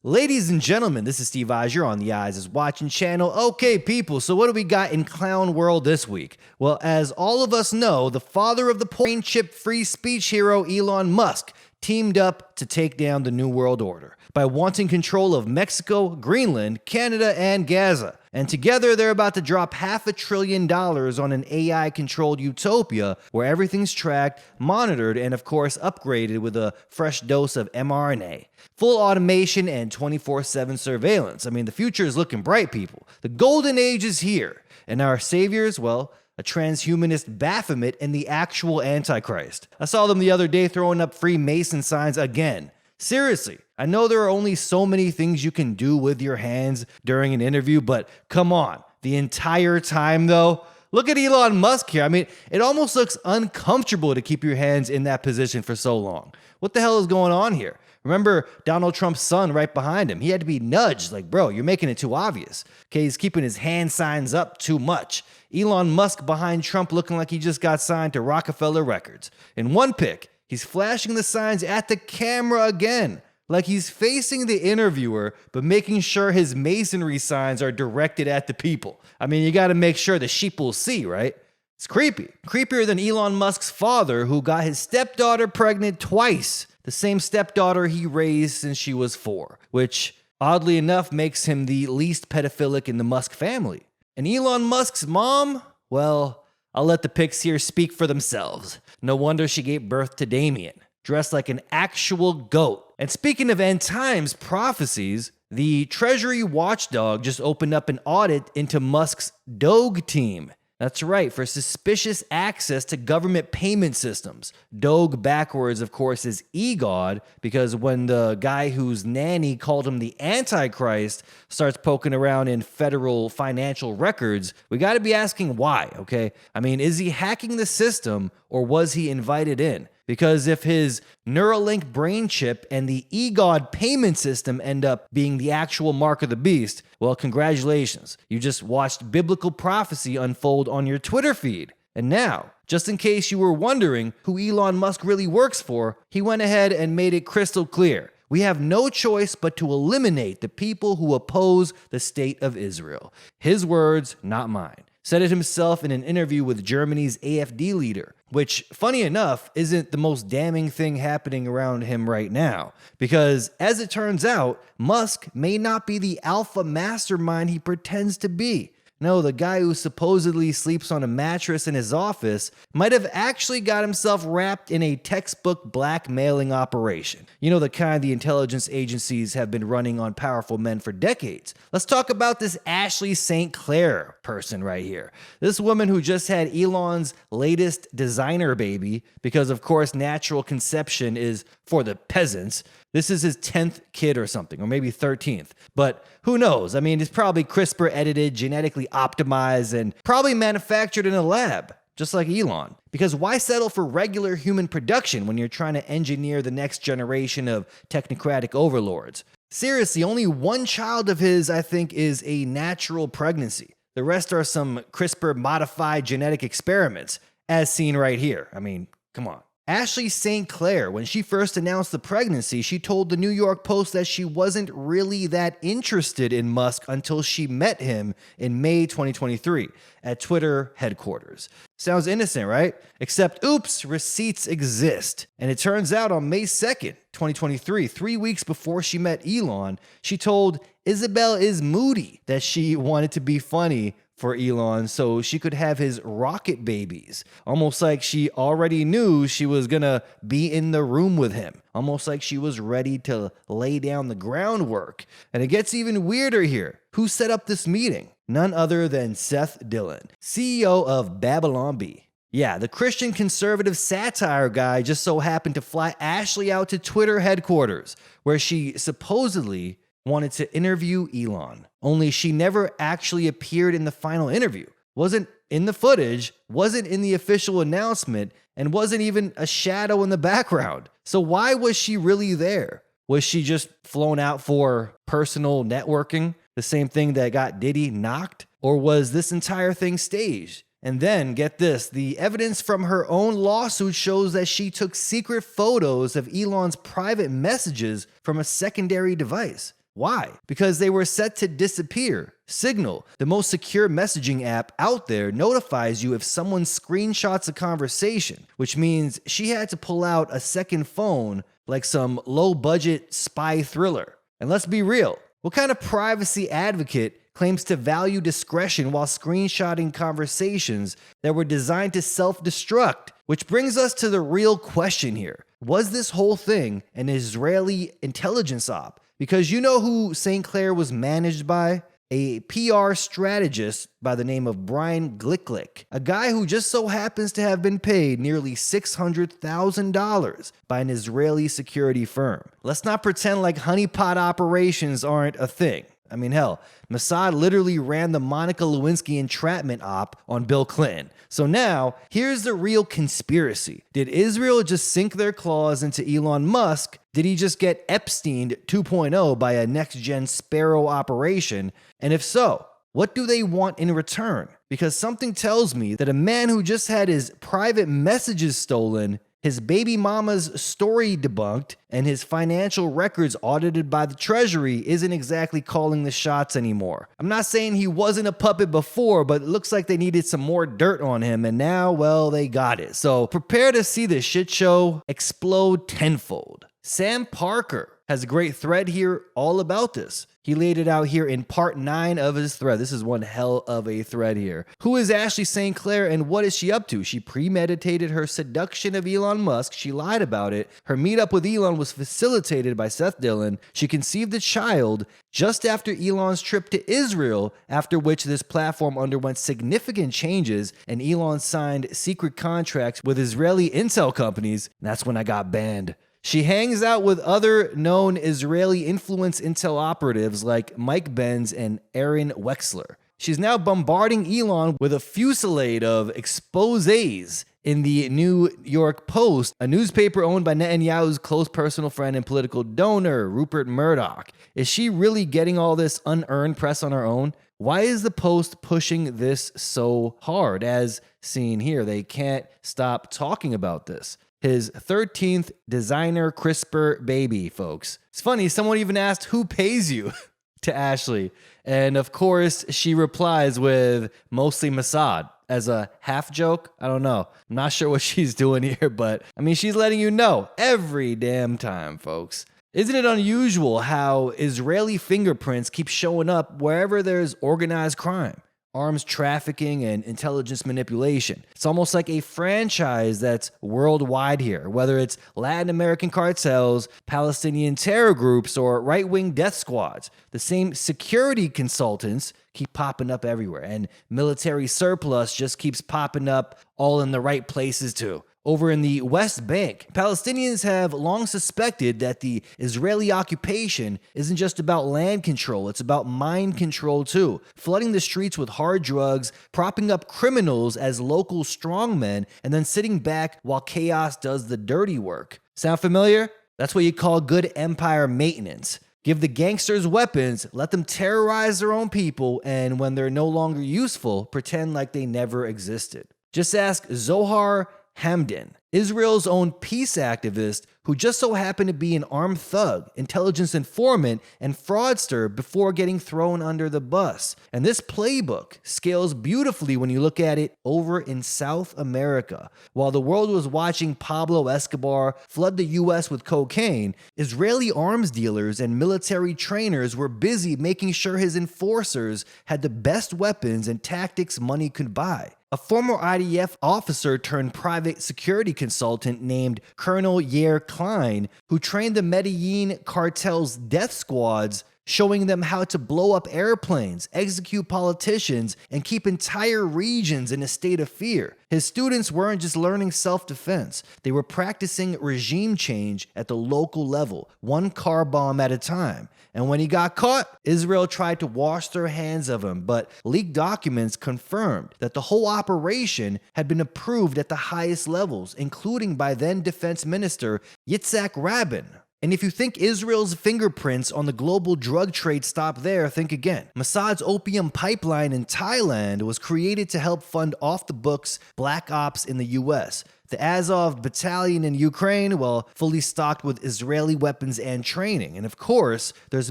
Ladies and gentlemen, this is Steve Eyes. You're on the Eyes is Watching channel. Okay, people, so what do we got in clown world this week? Well, as all of us know, the father of the brain chip free speech hero Elon Musk teamed up to take down the New World Order by wanting control of Mexico, Greenland, Canada, and Gaza. And together, they're about to drop $500 billion on an AI-controlled utopia where everything's tracked, monitored, and of course upgraded with a fresh dose of mRNA. Full automation and 24/7 surveillance. I mean, the future is looking bright, people. The golden age is here. And our saviors, well, a transhumanist Baphomet and the actual Antichrist. I saw them the other day throwing up Freemason signs again. Seriously, I know there are only so many things you can do with your hands during an interview, but come on, the entire time though? Look at Elon Musk here. I mean, it almost looks uncomfortable to keep your hands in that position for so long. What the hell is going on here? Remember Donald Trump's son right behind him? He had to be nudged, like, bro, you're making it too obvious. Okay, he's keeping his hand signs up too much. Elon Musk behind Trump looking like he just got signed to Rockefeller Records. In one pic, he's flashing the signs at the camera again, like he's facing the interviewer, but making sure his masonry signs are directed at the people. I mean, you gotta make sure the sheep will see, right? It's creepy. Creepier than Elon Musk's father, who got his stepdaughter pregnant twice. The same stepdaughter he raised since she was 4, which oddly enough makes him the least pedophilic in the Musk family. And Elon Musk's mom? Well, I'll let the pics here speak for themselves. No wonder she gave birth to Damien, dressed like an actual goat. And speaking of end times prophecies, the Treasury watchdog just opened up an audit into Musk's Doge team. That's right, for suspicious access to government payment systems. Doge backwards, of course, is EGOD, because when the guy whose nanny called him the Antichrist starts poking around in federal financial records, we got to be asking why, okay? I mean, is he hacking the system or was he invited in? Because if his Neuralink brain chip and the EGOD payment system end up being the actual mark of the beast, well, congratulations. You just watched biblical prophecy unfold on your Twitter feed. And now, just in case you were wondering who Elon Musk really works for, he went ahead and made it crystal clear. We have no choice but to eliminate the people who oppose the state of Israel. His words, not mine. Said it himself in an interview with Germany's AfD leader, which, funny enough, isn't the most damning thing happening around him right now. Because, as it turns out, Musk may not be the alpha mastermind he pretends to be. No, the guy who supposedly sleeps on a mattress in his office might have actually got himself wrapped in a textbook blackmailing operation. You know, the kind the intelligence agencies have been running on powerful men for decades. Let's talk about this Ashley St. Clair person right here. This woman who just had Elon's latest designer baby, because of course natural conception is for the peasants. This is his 10th kid or something, or maybe 13th. But who knows? I mean, it's probably CRISPR edited, genetically optimized, and probably manufactured in a lab, just like Elon. Because why settle for regular human production when you're trying to engineer the next generation of technocratic overlords? Seriously, only one child of his, I think, is a natural pregnancy. The rest are some CRISPR-modified genetic experiments, as seen right here. I mean, come on. Ashley St. Clair, when she first announced the pregnancy, she told the New York Post that she wasn't really that interested in Musk until she met him in May 2023 at Twitter headquarters. Sounds innocent, right? Except, oops, receipts exist. And it turns out on May 2nd, 2023, 3 weeks before she met Elon, she told Isabel is Moody that she wanted to be funny for Elon so she could have his rocket babies. Almost like she already knew she was gonna be in the room with him. Almost like she was ready to lay down the groundwork. And it gets even weirder here. Who set up this meeting? None other than Seth Dillon, CEO of Babylon Bee. Yeah, the Christian conservative satire guy just so happened to fly Ashley out to Twitter headquarters, where she supposedly wanted to interview Elon. Only she never actually appeared in the final interview. Wasn't in the footage, wasn't in the official announcement, and wasn't even a shadow in the background. So why was she really there? Was she just flown out for personal networking? The same thing that got Diddy knocked? Or was this entire thing staged? And then, get this, the evidence from her own lawsuit shows that she took secret photos of Elon's private messages from a secondary device. Why? Because they were set to disappear. Signal, the most secure messaging app out there, notifies you if someone screenshots a conversation, which means she had to pull out a second phone like some low-budget spy thriller. And let's be real, what kind of privacy advocate claims to value discretion while screenshotting conversations that were designed to self-destruct? Which brings us to the real question here. Was this whole thing an Israeli intelligence op? Because you know who St. Clair was managed by? A PR strategist by the name of Brian Glicklick, a guy who just so happens to have been paid nearly $600,000 by an Israeli security firm. Let's not pretend like honeypot operations aren't a thing. I mean, hell, Mossad literally ran the Monica Lewinsky entrapment op on Bill Clinton. So now, here's the real conspiracy. Did Israel just sink their claws into Elon Musk? Did he just get Epsteined 2.0 by a next-gen Sparrow operation? And if so, what do they want in return? Because something tells me that a man who just had his private messages stolen, his baby mama's story debunked, and his financial records audited by the Treasury isn't exactly calling the shots anymore. I'm not saying he wasn't a puppet before, but it looks like they needed some more dirt on him, and now, well, they got it. So prepare to see this shit show explode tenfold. Sam Parker has a great thread here all about this. He laid it out here in part 9 of his thread. This is one hell of a thread here. Who is Ashley St. Clair and what is she up to? She premeditated her seduction of Elon Musk. She lied about it. Her meetup with Elon was facilitated by Seth Dillon. She conceived a child just after Elon's trip to Israel, after which this platform underwent significant changes and Elon signed secret contracts with Israeli intel companies. And that's when I got banned. She hangs out with other known Israeli influence intel operatives like Mike Benz and Aaron Wexler. She's now bombarding Elon with a fusillade of exposés in the New York Post, a newspaper owned by Netanyahu's close personal friend and political donor, Rupert Murdoch. Is she really getting all this unearned press on her own? Why is the Post pushing this so hard? As seen here, they can't stop talking about this. His 13th designer CRISPR baby, folks. It's funny, someone even asked, who pays you? to Ashley. And of course, she replies with mostly Mossad. As a half joke, I don't know. I'm not sure what she's doing here, but I mean, she's letting you know every damn time, folks. Isn't it unusual how Israeli fingerprints keep showing up wherever there's organized crime? Arms trafficking and intelligence manipulation. It's almost like a franchise that's worldwide here, whether it's Latin American cartels, Palestinian terror groups, or right-wing death squads. The same security consultants keep popping up everywhere, and military surplus just keeps popping up all in the right places too. Over in the West Bank, Palestinians have long suspected that the Israeli occupation isn't just about land control, it's about mind control too, flooding the streets with hard drugs, propping up criminals as local strongmen, and then sitting back while chaos does the dirty work. Sound familiar? That's what you call good empire maintenance. Give the gangsters weapons, let them terrorize their own people, and when they're no longer useful, pretend like they never existed. Just ask Zohar Hamdan, Israel's own peace activist who just so happened to be an armed thug, intelligence informant, and fraudster before getting thrown under the bus. And this playbook scales beautifully when you look at it over in South America. While the world was watching Pablo Escobar flood the US with cocaine, Israeli arms dealers and military trainers were busy making sure his enforcers had the best weapons and tactics money could buy. A former IDF officer turned private security consultant named Colonel Yair Klein, who trained the Medellin cartel's death squads, showing them how to blow up airplanes, execute politicians, and keep entire regions in a state of fear. His students weren't just learning self-defense, they were practicing regime change at the local level, one car bomb at a time. And when he got caught, Israel tried to wash their hands of him, but leaked documents confirmed that the whole operation had been approved at the highest levels, including by then Defense Minister Yitzhak Rabin. And if you think Israel's fingerprints on the global drug trade stop there, think again. Mossad's opium pipeline in Thailand was created to help fund off-the-books black ops in the US. The Azov battalion in Ukraine, well, fully stocked with Israeli weapons and training. And of course, there's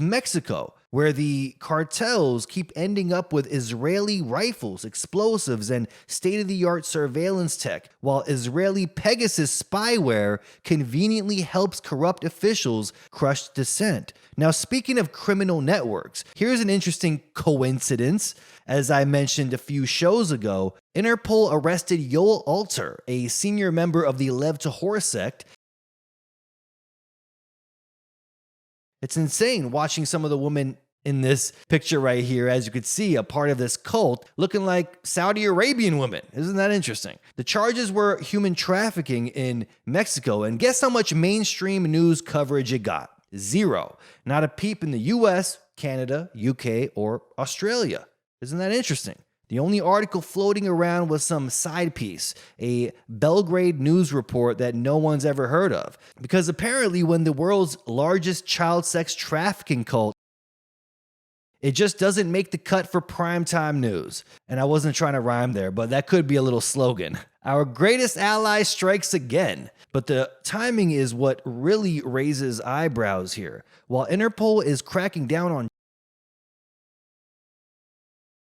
Mexico, where the cartels keep ending up with Israeli rifles, explosives, and state-of-the-art surveillance tech, while Israeli Pegasus spyware conveniently helps corrupt officials crush dissent. Now, speaking of criminal networks, here's an interesting coincidence. As I mentioned a few shows ago, Interpol arrested Yoel Alter, a senior member of the Lev Tahor sect. It's insane watching some of the women in this picture right here, as you could see, a part of this cult, looking like Saudi Arabian women. Isn't that interesting? The charges were human trafficking in Mexico, and guess how much mainstream news coverage it got? Zero. Not a peep in the US, Canada, UK, or Australia. Isn't that interesting? The only article floating around was some side piece, a Belgrade news report that no one's ever heard of. Because apparently when the world's largest child sex trafficking cult, it just doesn't make the cut for primetime news. And I wasn't trying to rhyme there, but that could be a little slogan. Our greatest ally strikes again. But the timing is what really raises eyebrows here. While Interpol is cracking down on,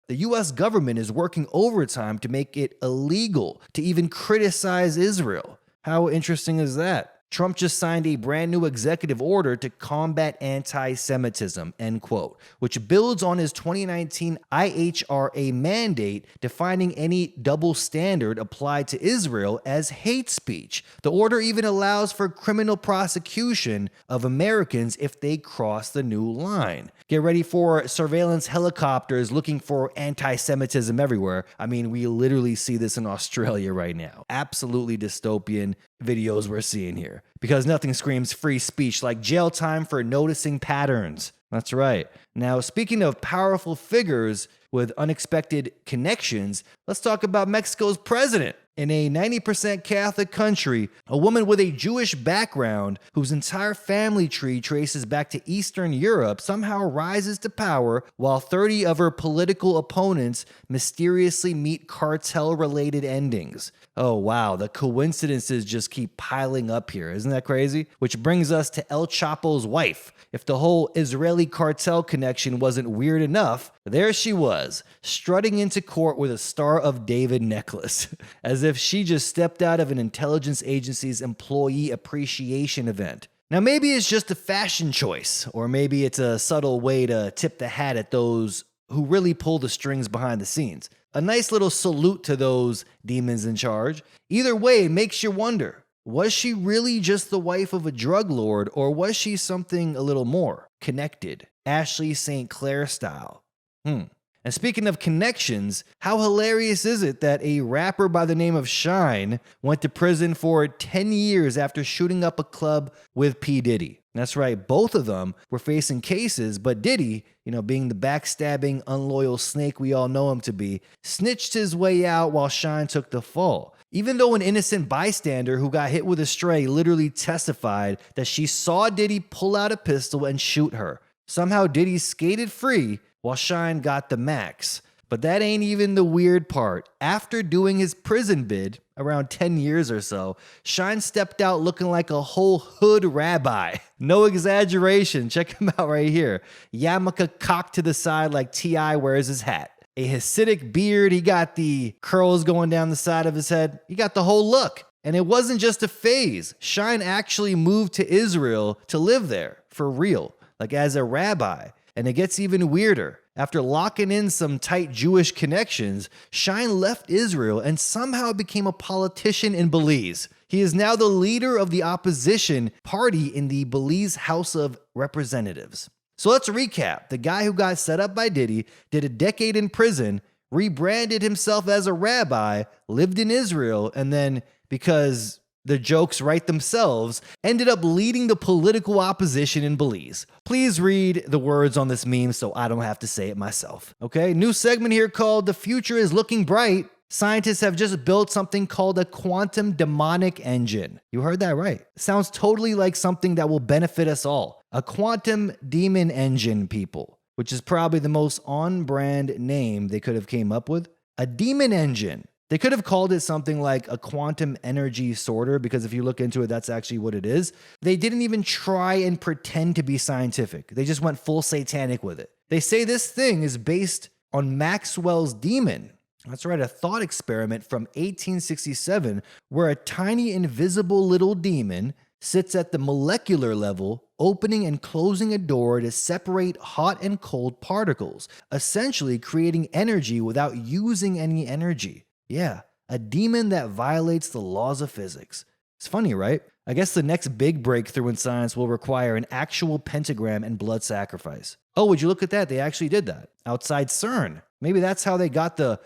the US government is working overtime to make it illegal to even criticize Israel. How interesting is that? Trump just signed a brand new executive order to combat anti-Semitism, end quote, which builds on his 2019 IHRA mandate defining any double standard applied to Israel as hate speech. The order even allows for criminal prosecution of Americans if they cross the new line. Get ready for surveillance helicopters looking for anti-Semitism everywhere. I mean, we literally see this in Australia right now. Absolutely dystopian videos we're seeing here. Because nothing screams free speech like jail time for noticing patterns. That's right. Now, speaking of powerful figures with unexpected connections, let's talk about Mexico's president. In a 90% Catholic country, a woman with a Jewish background whose entire family tree traces back to Eastern Europe somehow rises to power while 30 of her political opponents mysteriously meet cartel-related endings. Oh wow, the coincidences just keep piling up here. Isn't that crazy? Which brings us to El Chapo's wife. If the whole Israeli cartel connection wasn't weird enough, there she was, strutting into court with a Star of David necklace, as if she just stepped out of an intelligence agency's employee appreciation event. Now, maybe it's just a fashion choice, or maybe it's a subtle way to tip the hat at those who really pull the strings behind the scenes. A nice little salute to those demons in charge. Either way, it makes you wonder, was she really just the wife of a drug lord, or was she something a little more connected? Ashley St. Clair style. And speaking of connections, how hilarious is it that a rapper by the name of Shine went to prison for 10 years after shooting up a club with P. Diddy? That's right, both of them were facing cases, but Diddy, being the backstabbing, unloyal snake we all know him to be, snitched his way out while Shine took the fall. Even though an innocent bystander who got hit with a stray literally testified that she saw Diddy pull out a pistol and shoot her. Somehow Diddy skated free while Shine got the max. But that ain't even the weird part. After doing his prison bid, around 10 years or so, Shine stepped out looking like a whole hood rabbi. No exaggeration, check him out right here. Yarmulke cocked to the side like T.I. wears his hat. A Hasidic beard, he got the curls going down the side of his head. He got the whole look. And it wasn't just a phase. Shine actually moved to Israel to live there, for real, like as a rabbi. And it gets even weirder. After locking in some tight Jewish connections, Shine left Israel and somehow became a politician in Belize. He is now the leader of the opposition party in the Belize House of Representatives. So let's recap. The guy who got set up by Diddy, did a decade in prison, rebranded himself as a rabbi, lived in Israel, and then, because the jokes write themselves, ended up leading the political opposition in Belize. Please read the words on this meme so I don't have to say it myself. Okay, new segment here called The Future is Looking Bright. Scientists have just built something called a quantum demonic engine. You heard that right. Sounds totally like something that will benefit us all. A quantum demon engine, people, which is probably the most on-brand name they could have came up with. A demon engine They could have called it something like a quantum energy sorter, because if you look into it, that's actually what it is. They didn't even try and pretend to be scientific. They just went full satanic with it. They say this thing is based on Maxwell's demon. That's right, a thought experiment from 1867 where a tiny invisible little demon sits at the molecular level, opening and closing a door to separate hot and cold particles, essentially creating energy without using any energy. Yeah, a demon that violates the laws of physics. It's funny, right? I guess the next big breakthrough in science will require an actual pentagram and blood sacrifice. Oh, would you look at that? They actually did that outside CERN. Maybe that's how they got the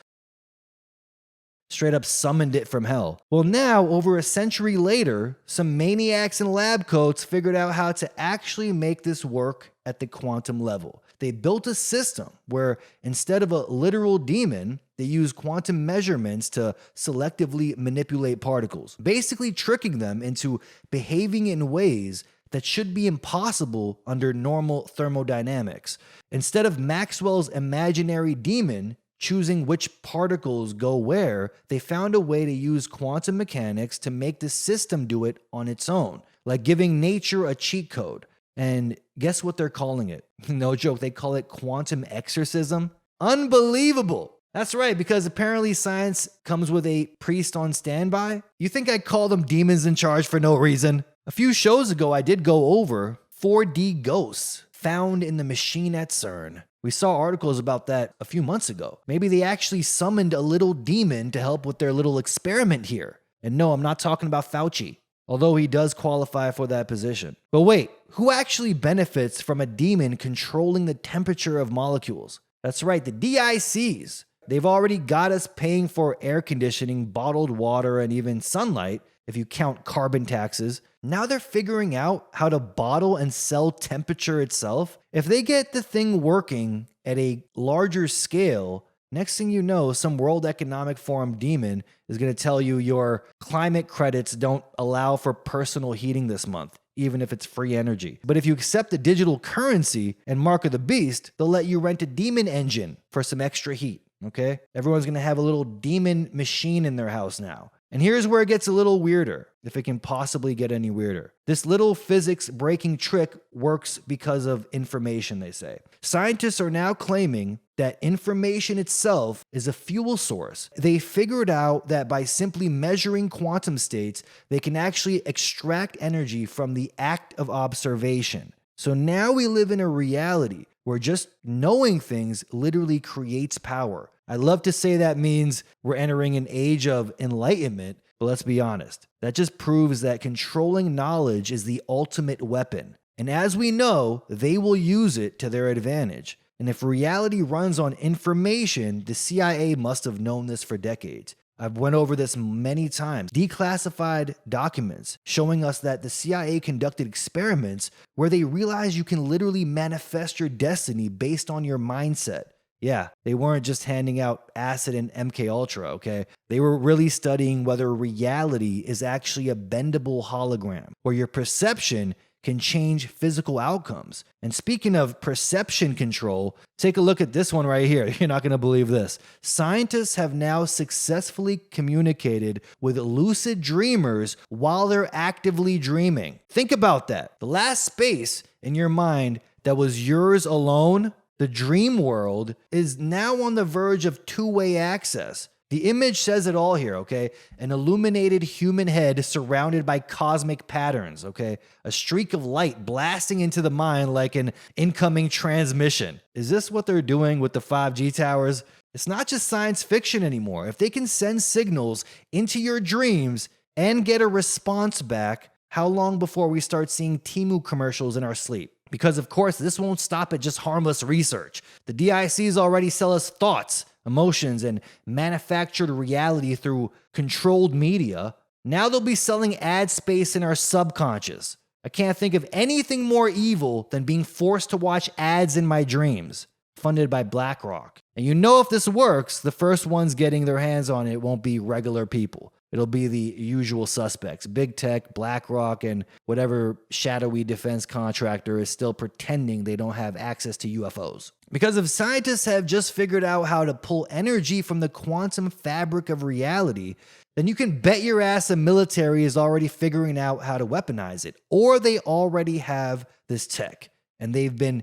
straight up summoned it from hell. Well, now, over a century later, some maniacs in lab coats figured out how to actually make this work at the quantum level. They built a system where instead of a literal demon, they use quantum measurements to selectively manipulate particles, basically tricking them into behaving in ways that should be impossible under normal thermodynamics. Instead of Maxwell's imaginary demon choosing which particles go where, they found a way to use quantum mechanics to make the system do it on its own, like giving nature a cheat code. And guess what they're calling it? No joke, they call it quantum exorcism. Unbelievable! That's right, because apparently science comes with a priest on standby. You think I call them demons in charge for no reason? A few shows ago, I did go over 4D ghosts found in the machine at CERN. We saw articles about that a few months ago. Maybe they actually summoned a little demon to help with their little experiment here. And no, I'm not talking about Fauci, although he does qualify for that position. But wait, who actually benefits from a demon controlling the temperature of molecules? That's right, the DICs. They've already got us paying for air conditioning, bottled water, and even sunlight, if you count carbon taxes. Now they're figuring out how to bottle and sell temperature itself. If they get the thing working at a larger scale, next thing you know, some World Economic Forum demon is going to tell you your climate credits don't allow for personal heating this month, even if it's free energy. But if you accept the digital currency and Mark of the Beast, they'll let you rent a demon engine for some extra heat. Okay? Everyone's going to have a little demon machine in their house now. And here's where it gets a little weirder, if it can possibly get any weirder. This little physics breaking trick works because of information, they say. Scientists are now claiming that information itself is a fuel source. They figured out that by simply measuring quantum states, they can actually extract energy from the act of observation. So now we live in a reality where just knowing things literally creates power. I'd love to say that means we're entering an age of enlightenment, but let's be honest. That just proves that controlling knowledge is the ultimate weapon. And as we know, they will use it to their advantage. And if reality runs on information, the CIA must have known this for decades. I've went over this many times. Declassified documents showing us that the CIA conducted experiments where they realized you can literally manifest your destiny based on your mindset. Yeah, they weren't just handing out acid and MK Ultra, okay? They were really studying whether reality is actually a bendable hologram, where your perception can change physical outcomes. And speaking of perception control, take a look at this one right here. You're not going to believe this. Scientists have now successfully communicated with lucid dreamers while they're actively dreaming. Think about that. The last space in your mind that was yours alone, the dream world, is now on the verge of two-way access. The image says it all here, okay? An illuminated human head surrounded by cosmic patterns, okay? A streak of light blasting into the mind like an incoming transmission. Is this what they're doing with the 5G towers? It's not just science fiction anymore. If they can send signals into your dreams and get a response back, how long before we start seeing Temu commercials in our sleep? Because, of course, this won't stop at just harmless research. The DICs already sell us thoughts, emotions, and manufactured reality through controlled media. Now they'll be selling ad space in our subconscious. I can't think of anything more evil than being forced to watch ads in my dreams, funded by BlackRock. And you know if this works, the first ones getting their hands on it won't be regular people. it'll be the usual suspects, big tech, BlackRock, and whatever shadowy defense contractor is still pretending they don't have access to UFOs. Because if scientists have just figured out how to pull energy from the quantum fabric of reality, then you can bet your ass the military is already figuring out how to weaponize it. Or they already have this tech, and they've been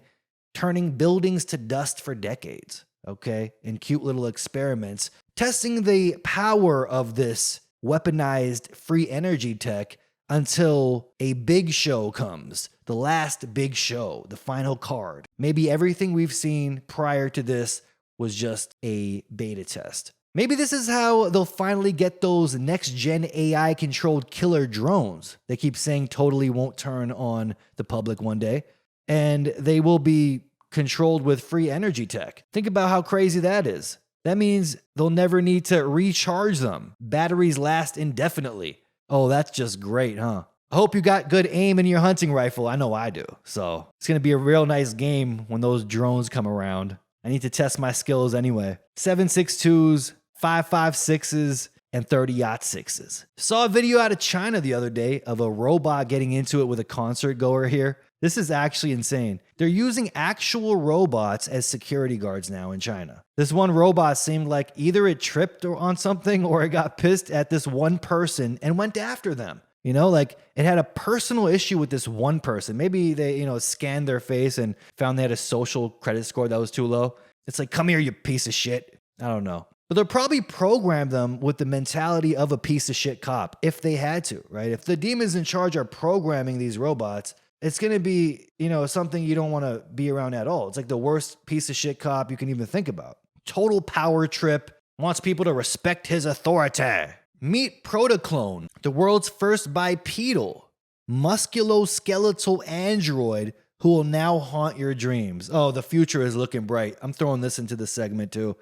turning buildings to dust for decades, okay, in cute little experiments, testing the power of this weaponized free energy tech until a big show comes, the last big show, the final card. Maybe everything we've seen prior to this was just a beta test. Maybe this is how they'll finally get those next-gen AI-controlled killer drones they keep saying totally won't turn on the public one day, and they will be controlled with free energy tech. Think about how crazy that is. That means they'll never need to recharge them. Batteries last indefinitely. Oh, that's just great, huh? I hope you got good aim in your hunting rifle. I know I do. So it's going to be a real nice game when those drones come around. I need to test my skills anyway. 7.62s, 5.56s, and 30-06s. Saw a video out of China the other day of a robot getting into it with a concert goer here. This is actually insane. They're using actual robots as security guards now in China. This one robot seemed like either it tripped on something or it got pissed at this one person and went after them. You know, like it had a personal issue with this one person. Maybe they, scanned their face and found they had a social credit score that was too low. It's like, come here, you piece of shit. I don't know. But they'll probably program them with the mentality of a piece of shit cop if they had to, right? If the demons in charge are programming these robots, it's going to be, something you don't want to be around at all. It's like the worst piece of shit cop you can even think about. Total power trip, wants people to respect his authority. Meet Protoclone, the world's first bipedal, musculoskeletal android who will now haunt your dreams. Oh, the future is looking bright. I'm throwing this into the segment too.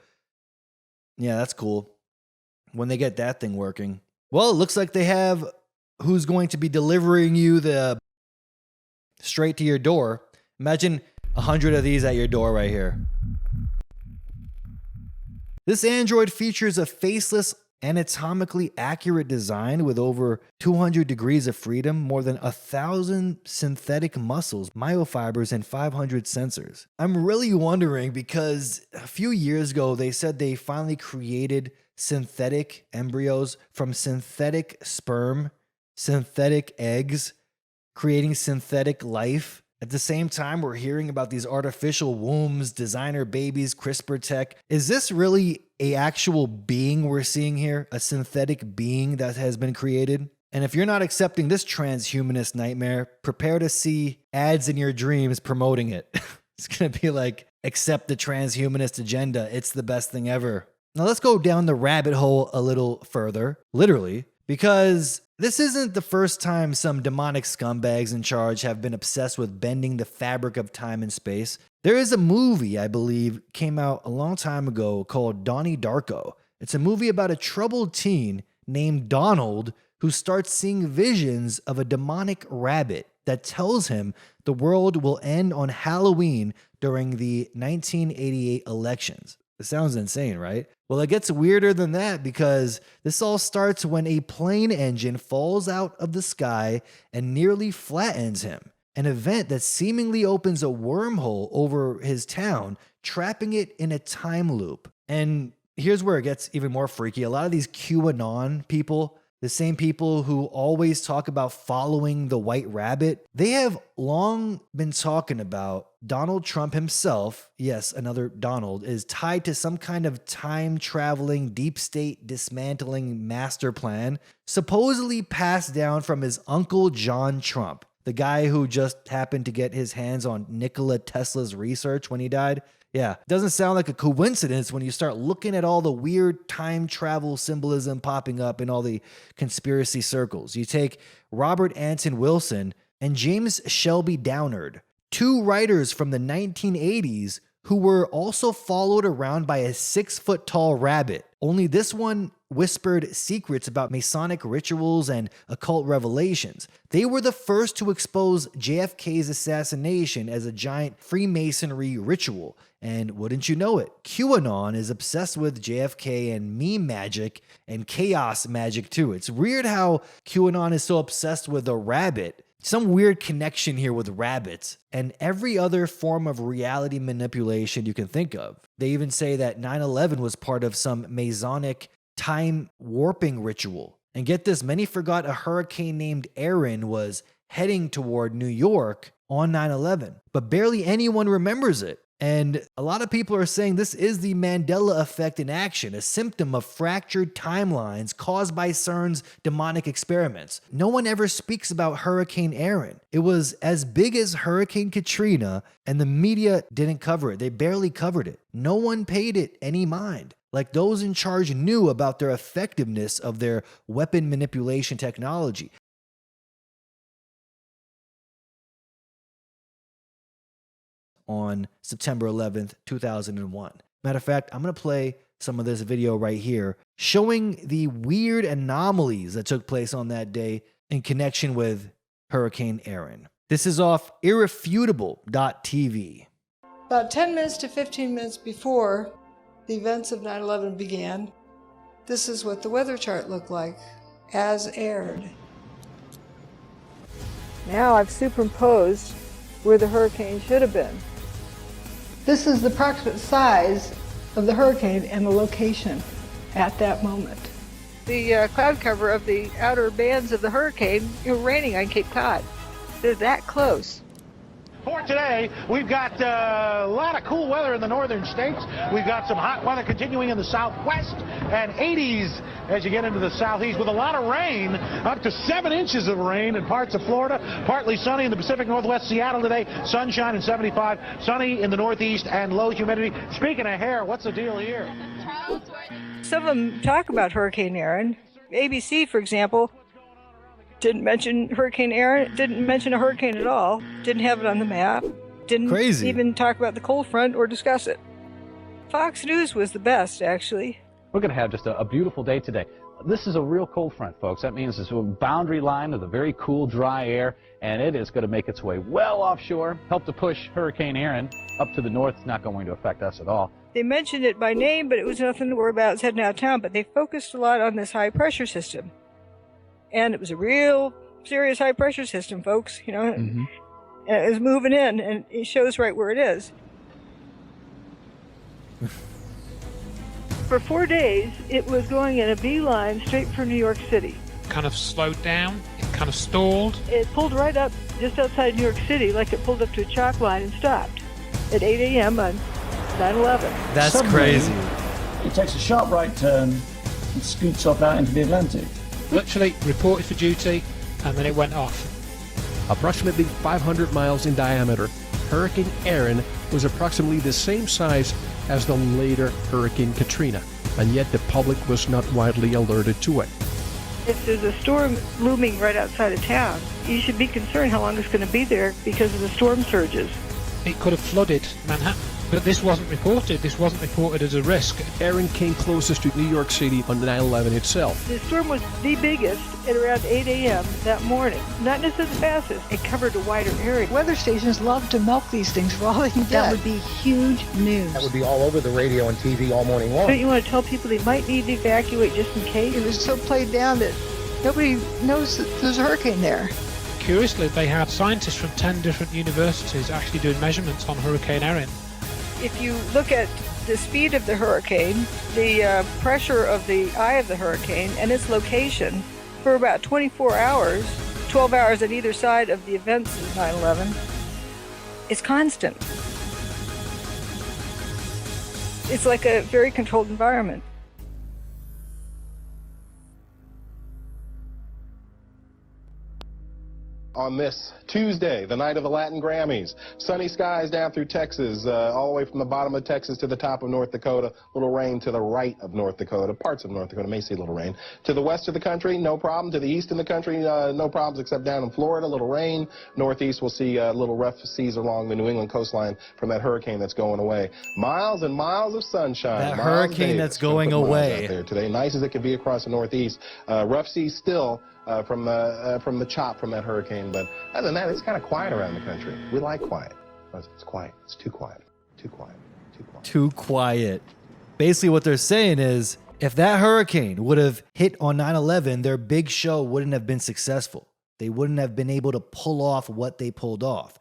Yeah, that's cool. When they get that thing working. Well, it looks like they have who's going to be delivering you the straight to your door. Imagine 100 of these at your door right here. This android features a faceless, anatomically accurate design with over 200 degrees of freedom, more than 1,000 synthetic muscles, myofibers, and 500 sensors. I'm really wondering because a few years ago, they said they finally created synthetic embryos from synthetic sperm, synthetic eggs, creating synthetic life. At the same time, we're hearing about these artificial wombs, designer babies, CRISPR tech. Is this really an actual being we're seeing here? A synthetic being that has been created? And if you're not accepting this transhumanist nightmare, prepare to see ads in your dreams promoting it. It's going to be like, accept the transhumanist agenda. It's the best thing ever. Now let's go down the rabbit hole a little further, literally, because this isn't the first time some demonic scumbags in charge have been obsessed with bending the fabric of time and space. There is a movie, I believe, came out a long time ago called Donnie Darko. It's a movie about a troubled teen named Donald who starts seeing visions of a demonic rabbit that tells him the world will end on Halloween during the 1988 elections. It sounds insane, right? Well, it gets weirder than that because this all starts when a plane engine falls out of the sky and nearly flattens him. An event that seemingly opens a wormhole over his town, trapping it in a time loop. And here's where it gets even more freaky. A lot of these QAnon people, the same people who always talk about following the white rabbit, they have long been talking about Donald Trump himself, yes, another Donald, is tied to some kind of time-traveling, deep state dismantling master plan, supposedly passed down from his uncle John Trump, the guy who just happened to get his hands on Nikola Tesla's research when he died. Yeah, doesn't sound like a coincidence when you start looking at all the weird time travel symbolism popping up in all the conspiracy circles. You take Robert Anton Wilson and James Shelby Downard, two writers from the 1980s who were also followed around by a 6-foot tall rabbit. Only this one whispered secrets about Masonic rituals and occult revelations. They were the first to expose JFK's assassination as a giant Freemasonry ritual. And wouldn't you know it, QAnon is obsessed with JFK and meme magic and chaos magic too. It's weird how QAnon is so obsessed with a rabbit. Some weird connection here with rabbits and every other form of reality manipulation you can think of. They even say that 9/11 was part of some Masonic time warping ritual. And get this, many forgot a hurricane named Erin was heading toward New York on 9/11, but barely anyone remembers it. And a lot of people are saying this is the Mandela effect in action, a symptom of fractured timelines caused by CERN's demonic experiments. No one ever speaks about Hurricane Erin. It was as big as Hurricane Katrina, and the media didn't cover it. They barely covered it. No one paid it any mind. Like those in charge knew about their effectiveness of their weapon manipulation technology. On September 11th, 2001. Matter of fact, I'm going to play some of this video right here showing the weird anomalies that took place on that day in connection with Hurricane Erin. This is off irrefutable.tv. About 10 minutes to 15 minutes before the events of 9/11 began, this is what the weather chart looked like as aired. Now I've superimposed where the hurricane should have been. This is the approximate size of the hurricane and the location at that moment. The cloud cover of the outer bands of the hurricane, it was raining on Cape Cod. They're that close. For today, we've got a lot of cool weather in the northern states. We've got some hot weather continuing in the southwest and 80s as you get into the southeast with a lot of rain, up to 7 inches of rain in parts of Florida. Partly sunny in the Pacific Northwest, Seattle today, sunshine and 75, sunny in the northeast and low humidity. Speaking of hair, what's the deal here? Some of them talk about Hurricane Erin. ABC, for example, didn't mention Hurricane Erin, didn't mention a hurricane at all, didn't have it on the map, didn't even talk about the cold front or discuss it. Fox News was the best, actually. We're going to have just a beautiful day today. This is a real cold front, folks. That means it's a boundary line of the very cool, dry air, and it is going to make its way well offshore, help to push Hurricane Erin up to the north. It's not going to affect us at all. They mentioned it by name, but it was nothing to worry about. It's heading out of town, but they focused a lot on this high-pressure system. And it was a real serious high-pressure system, folks, you know. And it was moving in, and it shows right where it is. For 4 days, it was going in a beeline straight for New York City. Kind of slowed down, it kind of stalled. It pulled right up just outside New York City, like it pulled up to a chalk line and stopped at 8 a.m. on 9/11. That's Suddenly, crazy. It takes a sharp right turn and scoots off out into the Atlantic. Literally reported for duty, and then it went off. Approximately 500 miles in diameter, Hurricane Erin was approximately the same size as the later Hurricane Katrina, and yet the public was not widely alerted to it. If there's a storm looming right outside of town, you should be concerned how long it's going to be there because of the storm surges. It could have flooded Manhattan, but this wasn't reported. This wasn't reported as a risk. Erin came closest to New York City on 9/11 itself. The storm was the biggest at around 8 a.m. that morning. Not necessarily the fastest. It covered a wider area. Weather stations love to milk these things for all they can get. That would be huge news. That would be all over the radio and TV all morning long. Don't you want to tell people they might need to evacuate just in case? It was so played down that nobody knows that there's a hurricane there. Curiously, they had scientists from 10 different universities actually doing measurements on Hurricane Erin. If you look at the speed of the hurricane, the pressure of the eye of the hurricane, and its location, for about 24 hours, 12 hours on either side of the events of 9/11, it's constant. It's like a very controlled environment. on this Tuesday, the night of the Latin Grammys. Sunny skies down through Texas, all the way from the bottom of Texas to the top of North Dakota. Little rain to the right of North Dakota. Parts of North Dakota may see a little rain. To the west of the country, no problem. To the east of the country, no problems except down in Florida, little rain. Northeast, we'll see little rough seas along the New England coastline from that hurricane that's going away. Miles and miles of sunshine. That hurricane that's going away. Out there today, nice as it can be across the Northeast. Rough seas still. From the chop from that hurricane, but other than that, it's kind of quiet around the country. We like quiet. It's quiet. It's too quiet. Too quiet. Too quiet. Too quiet. Basically, what they're saying is, if that hurricane would have hit on 9/11, their big show wouldn't have been successful. They wouldn't have been able to pull off what they pulled off.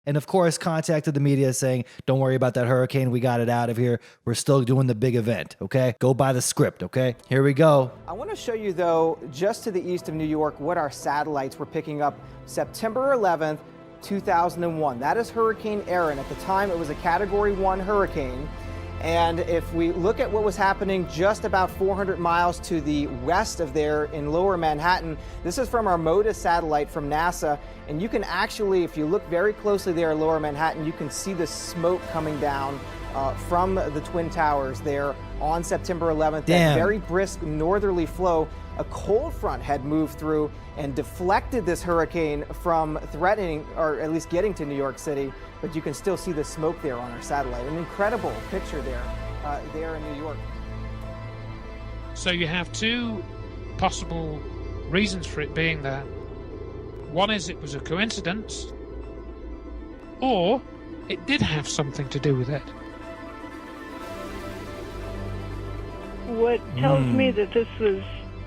And of course, contacted the media saying, don't worry about that hurricane. We got it out of here. We're still doing the big event, okay? Go by the script, okay? Here we go. I want to show you, though, just to the east of New York, what our satellites were picking up September 11th, 2001. That is Hurricane Erin. At the time, it was a Category 1 hurricane. And if we look at what was happening just about 400 miles to the west of there in lower Manhattan, this is from our MODIS satellite from NASA. And you can actually, if you look very closely there in lower Manhattan, you can see the smoke coming down from the Twin Towers there on September 11th. Damn. That very brisk northerly flow. A cold front had moved through and deflected this hurricane from threatening, or at least getting to New York City, but you can still see the smoke there on our satellite. An incredible picture there in New York. So you have two possible reasons for it being there. One is it was a coincidence, or it did have something to do with it. What tells me that this was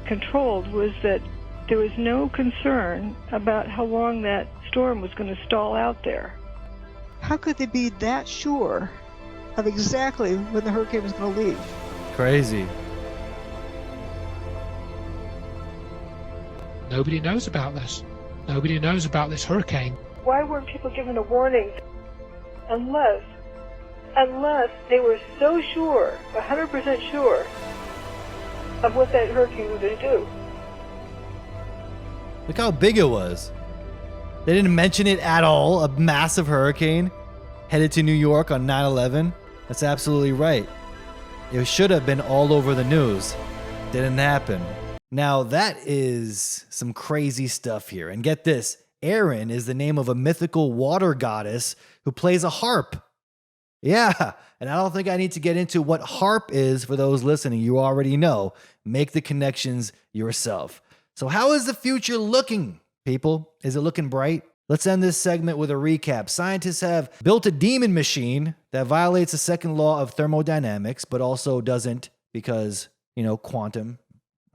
controlled was that there was no concern about how long that storm was going to stall out there. How could they be that sure of exactly when the hurricane was going to leave? Crazy. Nobody knows about this. Nobody knows about this hurricane. Why weren't people given a warning unless they were so sure, 100% sure, of what that hurricane was going to do? Look how big it was. They didn't mention it at all. A massive hurricane headed to New York on 9/11. That's absolutely right. It should have been all over the news. Didn't happen. Now that is some crazy stuff here. And get this, Erin is the name of a mythical water goddess who plays a harp. Yeah, and I don't think I need to get into what harp is for those listening. You already know. Make the connections yourself. So how is the future looking, people? Is it looking bright? Let's end this segment with a recap. Scientists have built a demon machine that violates the second law of thermodynamics, but also doesn't because, quantum.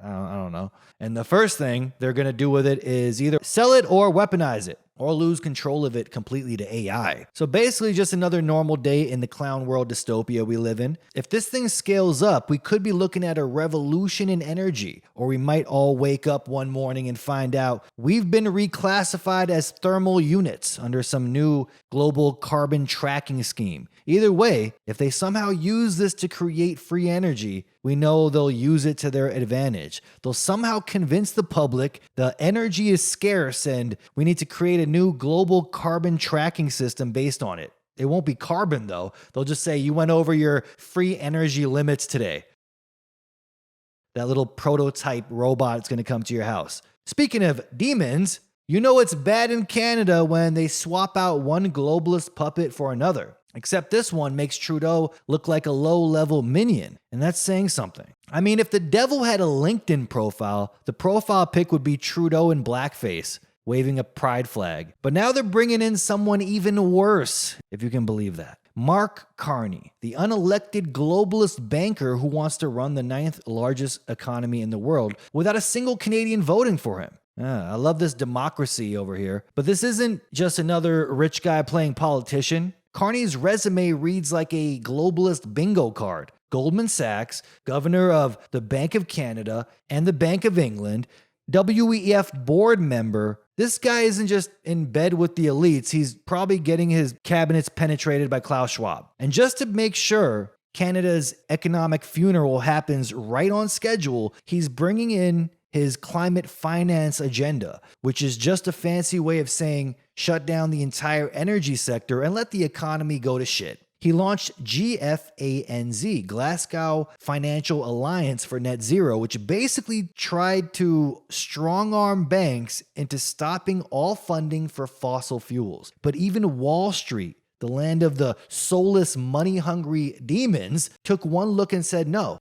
I don't know. And the first thing they're going to do with it is either sell it or weaponize it, or lose control of it completely to AI. So basically just another normal day in the clown world dystopia we live in. If this thing scales up, we could be looking at a revolution in energy, or we might all wake up one morning and find out we've been reclassified as thermal units under some new global carbon tracking scheme. Either way, if they somehow use this to create free energy, we know they'll use it to their advantage. They'll somehow convince the public the energy is scarce and we need to create a new global carbon tracking system based on it. It won't be carbon though. They'll just say you went over your free energy limits today. That little prototype robot is going to come to your house. Speaking of demons, you know it's bad in Canada when they swap out one globalist puppet for another. Except this one makes Trudeau look like a low-level minion, and that's saying something. I mean, if the devil had a LinkedIn profile, the profile pic would be Trudeau in blackface, waving a pride flag. But now they're bringing in someone even worse, if you can believe that. Mark Carney, the unelected globalist banker who wants to run the 9th largest economy in the world without a single Canadian voting for him. I love this democracy over here. But this isn't just another rich guy playing politician. Carney's resume reads like a globalist bingo card. Goldman Sachs, governor of the Bank of Canada and the Bank of England, WEF board member. This guy isn't just in bed with the elites. He's probably getting his cabinets penetrated by Klaus Schwab. And just to make sure Canada's economic funeral happens right on schedule, he's bringing in his climate finance agenda, which is just a fancy way of saying shut down the entire energy sector and let the economy go to shit. He launched GFANZ, Glasgow Financial Alliance for Net Zero, which basically tried to strong-arm banks into stopping all funding for fossil fuels. But even Wall Street, the land of the soulless, money-hungry demons, took one look and said, no,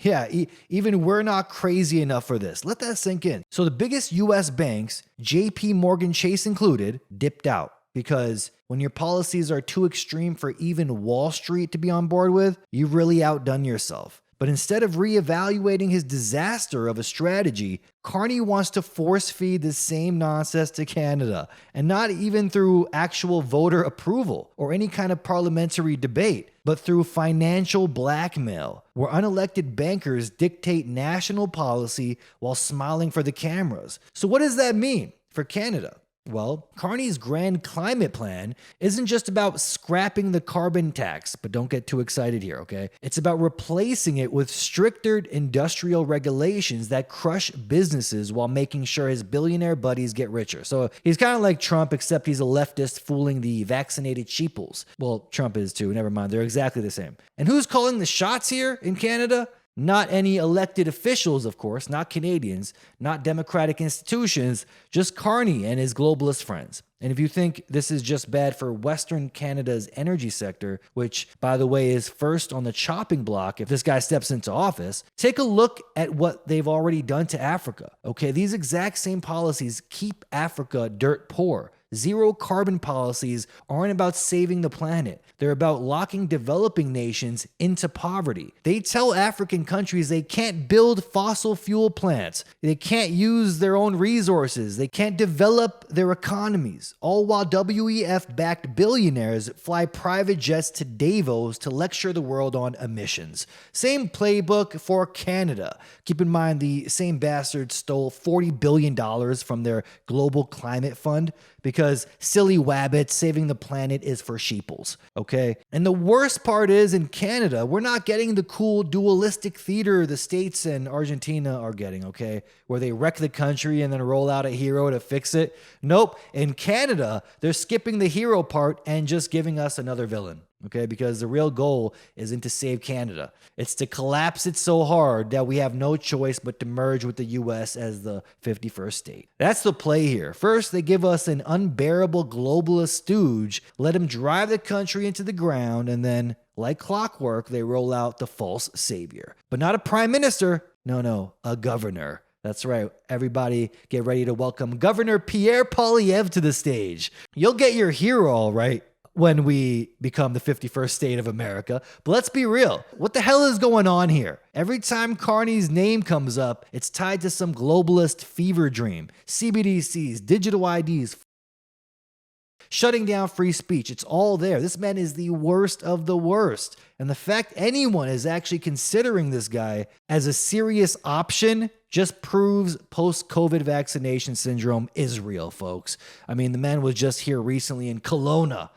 even we're not crazy enough for this. Let that sink in. So the biggest US banks, JP Morgan Chase included, dipped out. Because when your policies are too extreme for even Wall Street to be on board with, you've really outdone yourself. But instead of reevaluating his disaster of a strategy, Carney wants to force feed the same nonsense to Canada, and not even through actual voter approval or any kind of parliamentary debate, but through financial blackmail, where unelected bankers dictate national policy while smiling for the cameras. So what does that mean for Canada? Well, Carney's grand climate plan isn't just about scrapping the carbon tax, but don't get too excited here, okay? It's about replacing it with stricter industrial regulations that crush businesses while making sure his billionaire buddies get richer. So he's kind of like Trump, except he's a leftist fooling the vaccinated sheeples. Well, Trump is too, never mind, they're exactly the same. And who's calling the shots here in Canada? Not any elected officials, of course, not Canadians, not democratic institutions, just Carney and his globalist friends. And if you think this is just bad for Western Canada's energy sector, which, by the way, is first on the chopping block if this guy steps into office, take a look at what they've already done to Africa. Okay, these exact same policies keep Africa dirt poor. Zero carbon policies aren't about saving the planet. They're about locking developing nations into poverty. They tell African countries they can't build fossil fuel plants. They can't use their own resources. They can't develop their economies. All while WEF-backed billionaires fly private jets to Davos to lecture the world on emissions. Same playbook for Canada. Keep in mind the same bastards stole $40 billion from their global climate fund, because silly wabbits, saving the planet is for sheeples, okay? And the worst part is, in Canada, we're not getting the cool dualistic theater the States and Argentina are getting, okay? Where they wreck the country and then roll out a hero to fix it. Nope, in Canada, they're skipping the hero part and just giving us another villain. Okay, because the real goal isn't to save Canada. It's to collapse it so hard that we have no choice but to merge with the US as the 51st state. That's the play here. First, they give us an unbearable globalist stooge, let him drive the country into the ground, and then, like clockwork, they roll out the false savior. But not a prime minister. No, a governor. That's right. Everybody get ready to welcome Governor Pierre Poilievre to the stage. You'll get your hero, all right, when we become the 51st state of America. But let's be real. What the hell is going on here? Every time Carney's name comes up, it's tied to some globalist fever dream. CBDCs, digital IDs, shutting down free speech. It's all there. This man is the worst of the worst. And the fact anyone is actually considering this guy as a serious option just proves post-COVID vaccination syndrome is real, folks. I mean, the man was just here recently in Kelowna